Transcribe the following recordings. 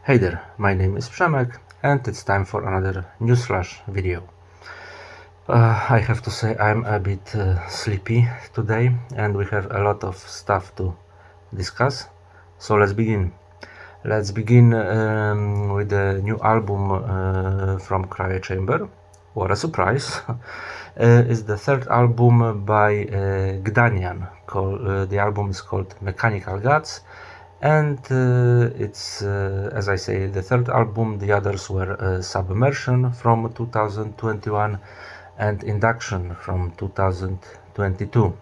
Hey there, my name is Przemek and it's time for another Newsflash video. I have to say I'm a bit sleepy today and we have a lot of stuff to discuss. So let's begin. Let's begin with the new album from Cryo Chamber. What a surprise! It's the third album by Gdanian. The album is called Mechanical Gods. And it's, as I say, the third album. The others were Submersion from 2021 and Induction from 2022.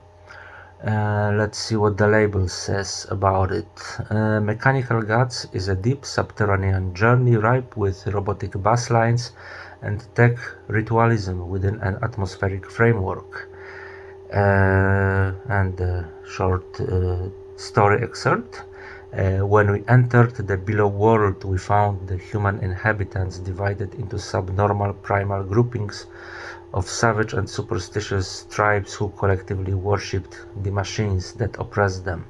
Let's see what the label says about it. Mechanical Gods is a deep subterranean journey ripe with robotic bass lines and tech ritualism within an atmospheric framework. And a short story excerpt. When we entered the below world, we found the human inhabitants divided into subnormal primal groupings of savage and superstitious tribes who collectively worshipped the machines that oppressed them.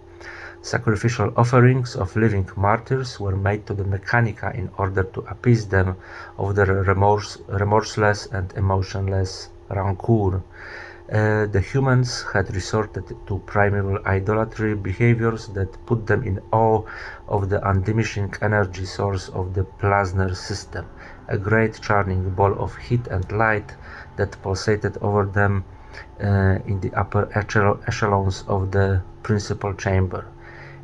Sacrificial offerings of living martyrs were made to the Mechanica in order to appease them of their remorseless and emotionless rancor. The humans had resorted to primeval idolatry behaviors that put them in awe of the undiminishing energy source of the Plasner system, a great churning ball of heat and light that pulsated over them in the upper echelons of the principal chamber.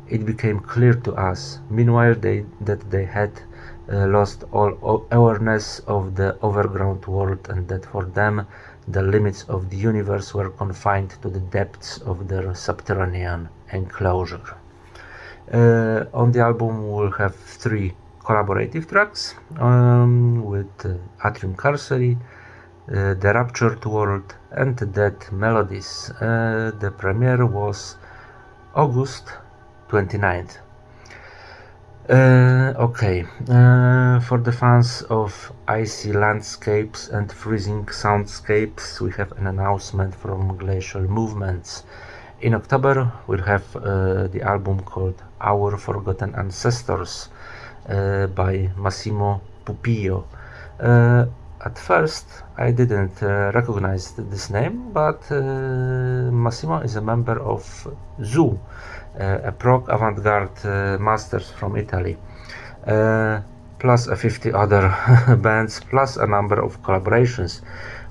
It became clear to us, meanwhile, that they had lost all awareness of the overground world and that for them the limits of the universe were confined to the depths of their subterranean enclosure. On the album we'll have 3 collaborative tracks with Atrium Carcery, The Raptured World and Dead Melodies. The premiere was August 29th. For the fans of icy landscapes and freezing soundscapes, we have an announcement from Glacial Movements. In October, we'll have the album called Our Forgotten Ancestors by Massimo Pupillo. At first, I didn't recognize this name, but Massimo is a member of Zoo, a prog avant-garde masters from Italy, plus 50 other bands, plus a number of collaborations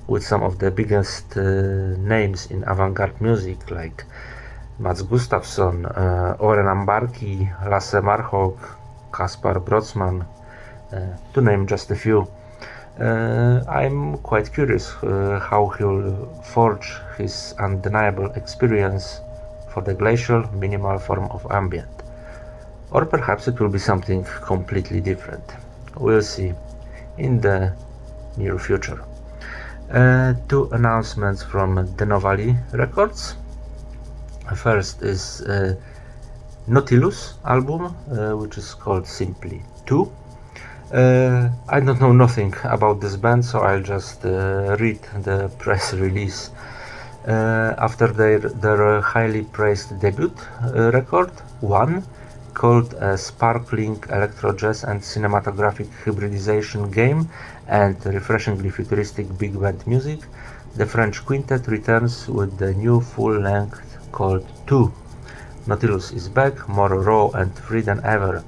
with some of the biggest names in avant-garde music like Mats Gustafsson, Oren Ambarki, Lasse Marhog, Kaspar Brodsman, to name just a few. I'm quite curious how he'll forge his undeniable experience for the glacial minimal form of ambient. Or perhaps it will be something completely different. We'll see in the near future. 2 announcements from Denovali Records. First is Notilus album, which is called simply 2. I don't know nothing about this band, so I'll just read the press release. After their highly praised debut record, 1, called a sparkling electro-jazz and cinematographic hybridization game and refreshingly futuristic big band music, the French quintet returns with the new full-length called 2. Notilus is back, more raw and free than ever,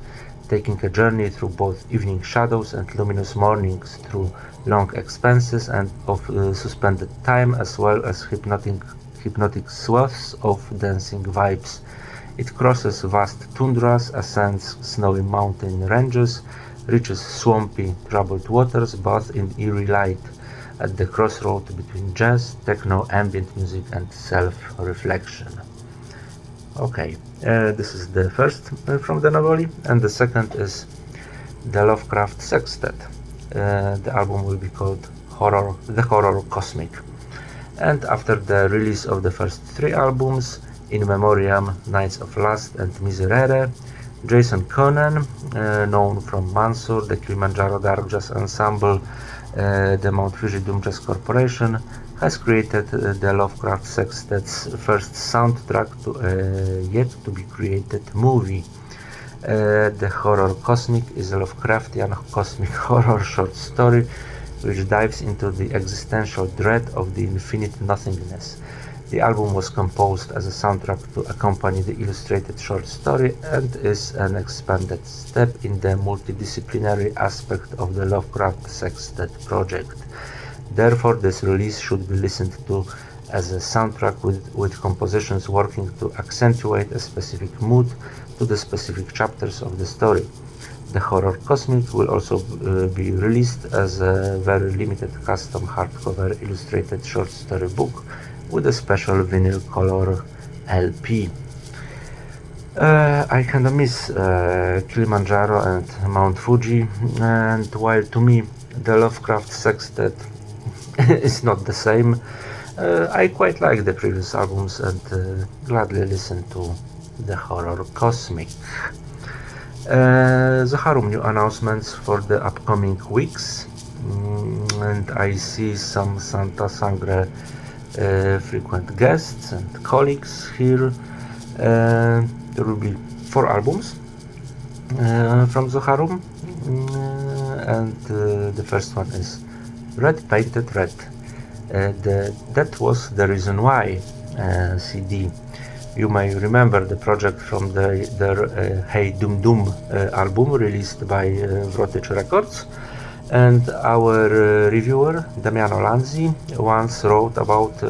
taking a journey through both evening shadows and luminous mornings, through long expanses and of suspended time, as well as hypnotic swaths of dancing vibes. It crosses vast tundras, ascends snowy mountain ranges, reaches swampy, troubled waters, bathed in eerie light, at the crossroad between jazz, techno, ambient music and self-reflection. This is the first from Denovali, and the second is the Lovecraft Sextet. The album will be called The Horror Cosmic. And after the release of the first 3 albums, In Memoriam, Nights of Lust and Miserere, Jason Conan, known from Mansur, the Kilimanjaro Dark Jazz Ensemble, the Mount Fuji Doom Jazz Corporation, has created the Lovecraft Sextet's first soundtrack to a yet to be created movie. The Horror Cosmic is a Lovecraftian cosmic horror short story which dives into the existential dread of the infinite nothingness. The album was composed as a soundtrack to accompany the illustrated short story and is an expanded step in the multidisciplinary aspect of the Lovecraft Sextet project. Therefore, this release should be listened to as a soundtrack with compositions working to accentuate a specific mood to the specific chapters of the story. The Horror Cosmic will also be released as a very limited custom hardcover illustrated short story book with a special vinyl color LP. I kinda miss Kilimanjaro and Mount Fuji, and while to me the Lovecraft Sextet is not the same, I quite like the previous albums and gladly listen to the Horror Cosmic. Zoharum new announcements for the upcoming weeks, and I see some Santa Sangre frequent guests and colleagues here. There will be 4 albums from Zoharum, and the first one is Red Painted Red. That was the reason why CD. You may remember the project from their Hey Dum Dum album released by Vrotich Records, and our reviewer Damiano Lanzi once wrote about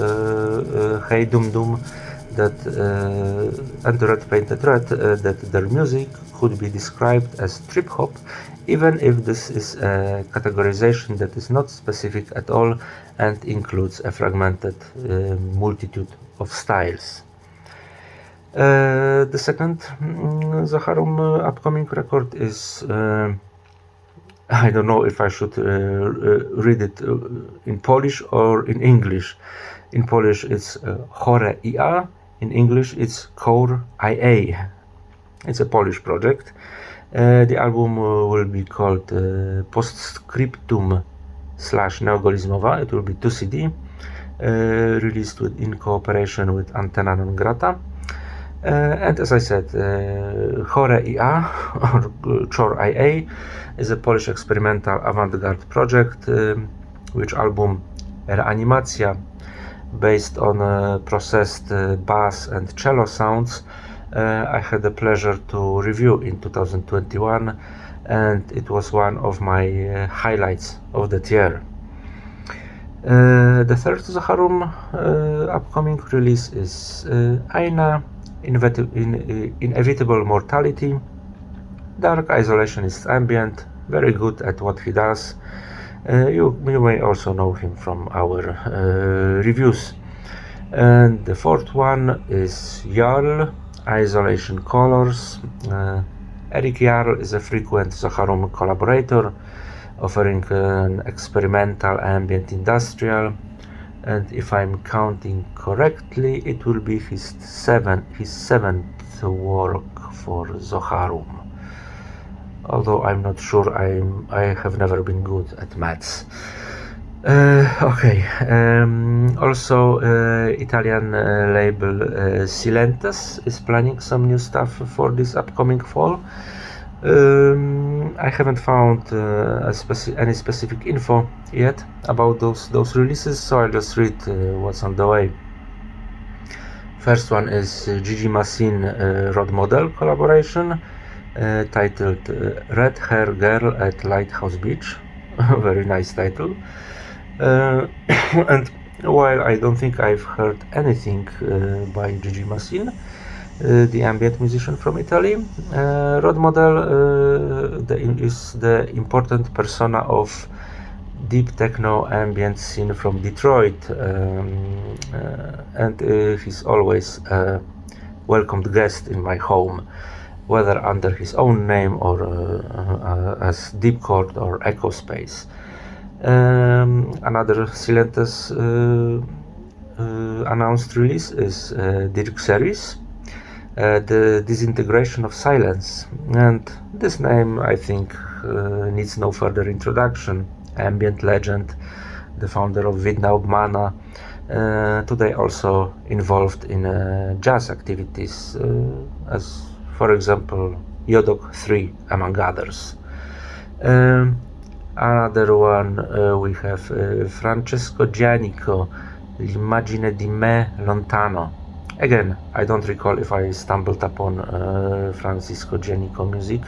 Hey Dum Dum that and Red Painted Red that their music could be described as trip hop, even if this is a categorization that is not specific at all and includes a fragmented multitude of styles. The second Zoharum upcoming record is I don't know if I should read it in Polish or in English. In Polish it's Chore IA, in English it's Core IA. It's a Polish project. The album will be called Postscriptum / Neogolizmowa. It will be 2 CD, released in cooperation with Antena Non Grata. And as I said, Chore IA or Chor IA is a Polish experimental avant-garde project, which album Reanimacja, based on processed bass and cello sounds, I had the pleasure to review in 2021, and it was one of my highlights of that year. The third Zoharum upcoming release is Aina, Inevitable Mortality. Dark isolationist ambient, very good at what he does. You may also know him from our reviews. And the fourth one is Jarl, Isolation Colors. Eric Jarl is a frequent Zoharum collaborator, offering an experimental ambient industrial, and if I'm counting correctly, it will be his seventh work for Zoharum. Although I'm not sure, I have never been good at maths. Okay. Also, Italian label Silentes is planning some new stuff for this upcoming fall. I haven't found any specific info yet about those releases, so I'll just read what's on the way. First one is Gigi Massin Rod Model collaboration, titled Red Hair Girl at Lighthouse Beach. Very nice title. And while I don't think I've heard anything by Gigi Massin, the ambient musician from Italy, Rod Model is the important persona of deep techno ambient scene from Detroit, and he's always a welcomed guest in my home, whether under his own name or as Deep Chord or Echo Space. Another Silentes announced release is Dirk Series, The Disintegration of Silence, and this name I think needs no further introduction. Ambient legend, the founder of Vidna Obmana, today also involved in jazz activities, as for example Yodok 3 among others. Another one we have Francesco Gianico, L'immagine di me lontano. Again, I don't recall if I stumbled upon Francisco Gianico music,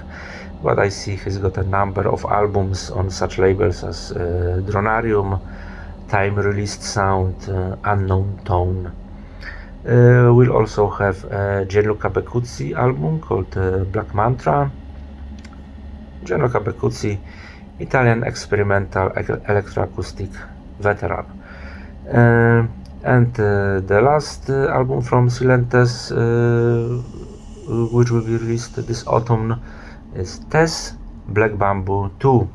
but I see he's got a number of albums on such labels as Dronarium, Time Released Sound, Unknown Tone. We'll also have a Gianluca Beccuzzi album called Black Mantra. Gianluca Beccuzzi, Italian experimental electroacoustic veteran. And the last album from Silentes, which will be released this autumn, is Tess, Black Bamboo 2.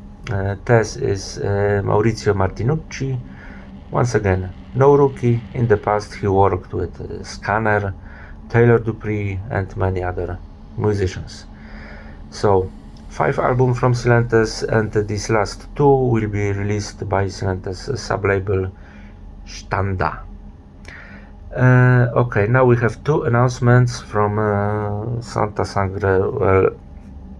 Tess is Maurizio Martinucci. Once again, no rookie. In the past he worked with Scanner, Taylor Dupree and many other musicians. So 5 albums from Silentes, and these last 2 will be released by Silentes sublabel Standa. Okay, now we have 2 announcements from Santa Sangre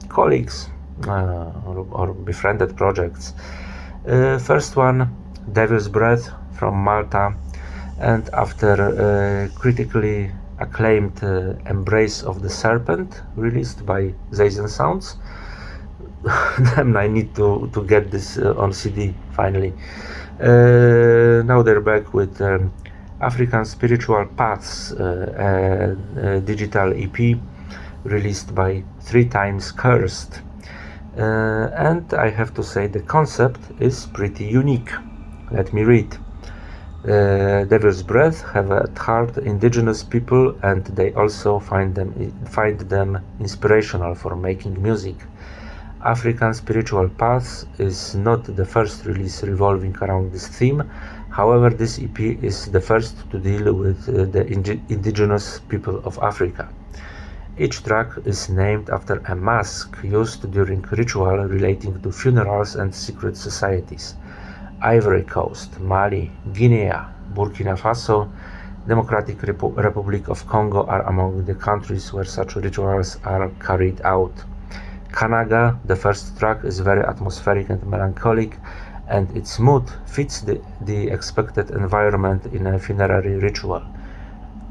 colleagues or befriended projects. First one, Devil's Breath from Malta, and after critically acclaimed Embrace of the Serpent, released by Zazen Sounds. Damn, I need to get this on CD finally. Now they're back with African Spiritual Paths, digital EP released by 3 Times Cursed. And I have to say the concept is pretty unique. Let me read. Devil's Breath have at heart indigenous people, and they also find them inspirational for making music. African Spiritual Paths is not the first release revolving around this theme. However, this EP is the first to deal with the indigenous people of Africa. Each track is named after a mask used during ritual relating to funerals and secret societies. Ivory Coast, Mali, Guinea, Burkina Faso, Democratic Republic of Congo are among the countries where such rituals are carried out. Kanaga, the first track, is very atmospheric and melancholic, and its mood fits the expected environment in a funerary ritual.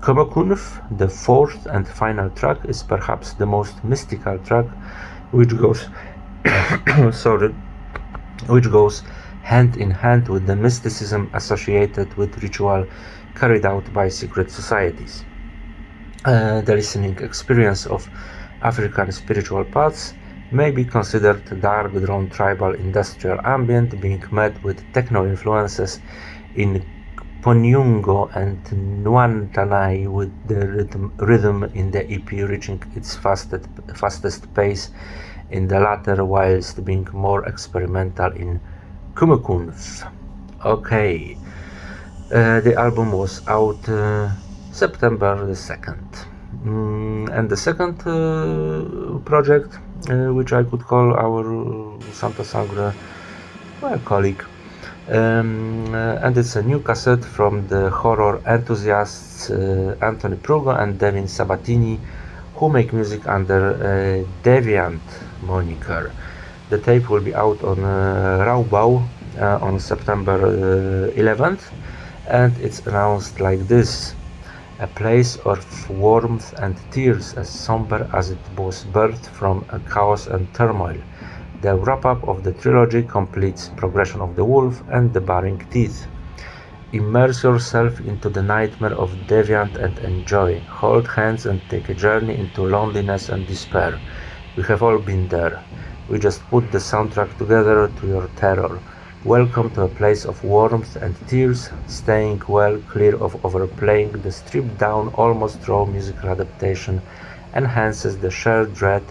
Komokunf, the 4th and final track, is perhaps the most mystical track, which goes which goes hand in hand with the mysticism associated with ritual carried out by secret societies. The listening experience of African Spiritual Paths may be considered dark, drone, tribal, industrial ambient, being met with techno influences in Ponyungo and Nwantanai, with the rhythm in the EP reaching its fastest pace in the latter, whilst being more experimental in Kumukunf. Okay, the album was out September the 2nd. And the second project, which I could call our Santa Sangre colleague, and it's a new cassette from the horror enthusiasts Anthony Prugo and Devin Sabatini, who make music under Deviant moniker. The tape will be out on Raubbau on September 11th, and it's announced like this: a place of warmth and tears, as somber as it was birthed from a chaos and turmoil. The wrap-up of the trilogy completes Progression of the Wolf and The Baring Teeth. Immerse yourself into the nightmare of Deviant and enjoy. Hold hands and take a journey into loneliness and despair. We have all been there. We just put the soundtrack together to your terror. Welcome to a place of warmth and tears, staying well clear of overplaying. The stripped-down, almost raw musical adaptation enhances the shared dread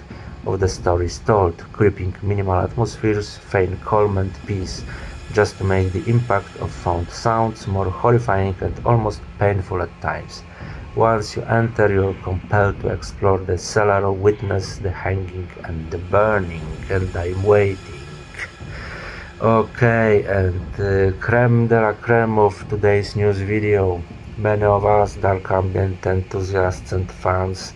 of the stories told, creeping minimal atmospheres, feign calm and peace, just to make the impact of found sounds more horrifying and almost painful at times. Once you enter, you're compelled to explore the cellar, witness the hanging and the burning, and I'm waiting. Okay, and creme de la creme of today's news video. Many of us dark ambient enthusiasts and fans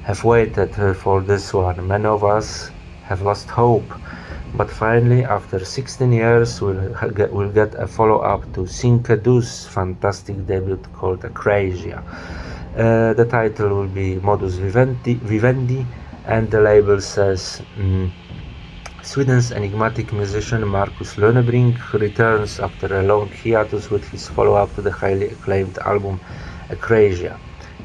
have waited for this one. Many of us have lost hope, but finally, after 16 years, we'll get a follow-up to Sinke Dus' fantastic debut called Cryo. The title will be Modus Vivendi, and the label says Sweden's enigmatic musician Marcus Lönebrink returns after a long hiatus with his follow-up to the highly acclaimed album Cryo.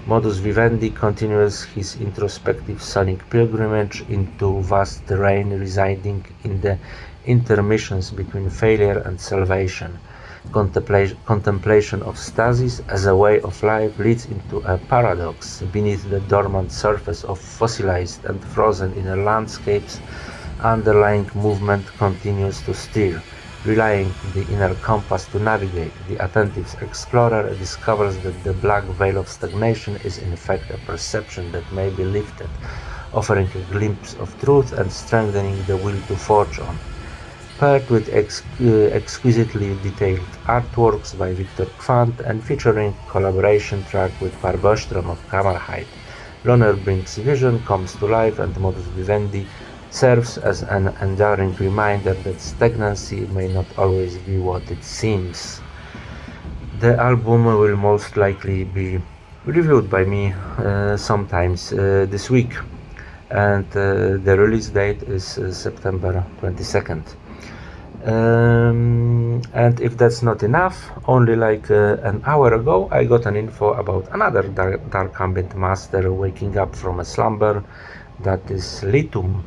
Modus Vivendi continues his introspective sonic pilgrimage into vast terrain, residing in the intermissions between failure and salvation. Contemplation of stasis as a way of life leads into a paradox. Beneath the dormant surface of fossilized and frozen inner landscapes, underlying movement continues to steer. Relying on the inner compass to navigate, the attentive explorer discovers that the black veil of stagnation is in fact a perception that may be lifted, offering a glimpse of truth and strengthening the will to forge on. Paired with exquisitely detailed artworks by Viktor Kvant and featuring collaboration track with Per Böström of Kammarheit, Lönebrink's vision comes to life, and Modus Vivendi serves as an enduring reminder that stagnancy may not always be what it seems. The album will most likely be reviewed by me sometimes this week, and the release date is September 22nd. And if that's not enough, only like an hour ago I got an info about another dark ambient master waking up from a slumber, that is Letum,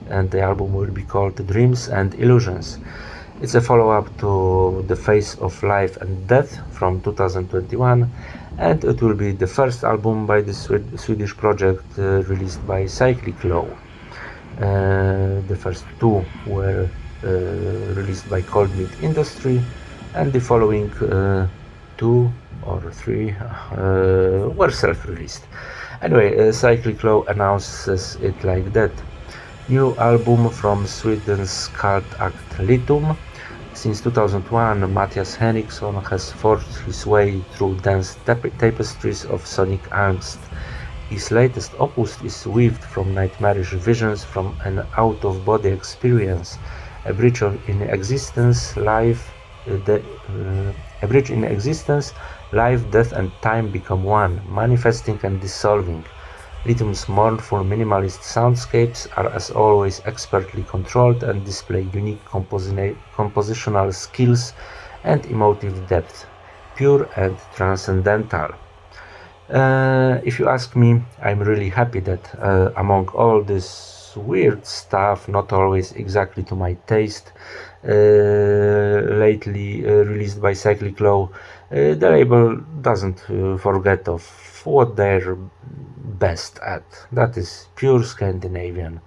and the album will be called Dreams and Illusions. It's a follow-up to The Face of Life and Death from 2021, and it will be the first album by the Swedish project released by Cyclic Law. The first two were released by Cold Meat Industry, and the following two or three were self-released. Anyway, Cyclic Law announces it like that. New album from Sweden's cult act Letum. Since 2001, Mattias Henriksson has forged his way through dense tapestries of sonic angst. His latest opus is weaved from nightmarish visions from an out-of-body experience. A bridge in existence, life, death, and time become one, manifesting and dissolving. Letum's mournful minimalist soundscapes are as always expertly controlled and display unique compositional skills and emotive depth, pure and transcendental. If you ask me, I'm really happy that among all this weird stuff, not always exactly to my taste, lately released by Cyclic Law, the label doesn't forget of what they're best at. That is pure Scandinavian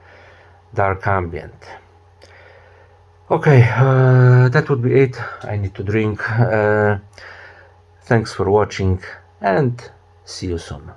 dark ambient. Okay, that would be it. I need to drink. Thanks for watching, and see you soon.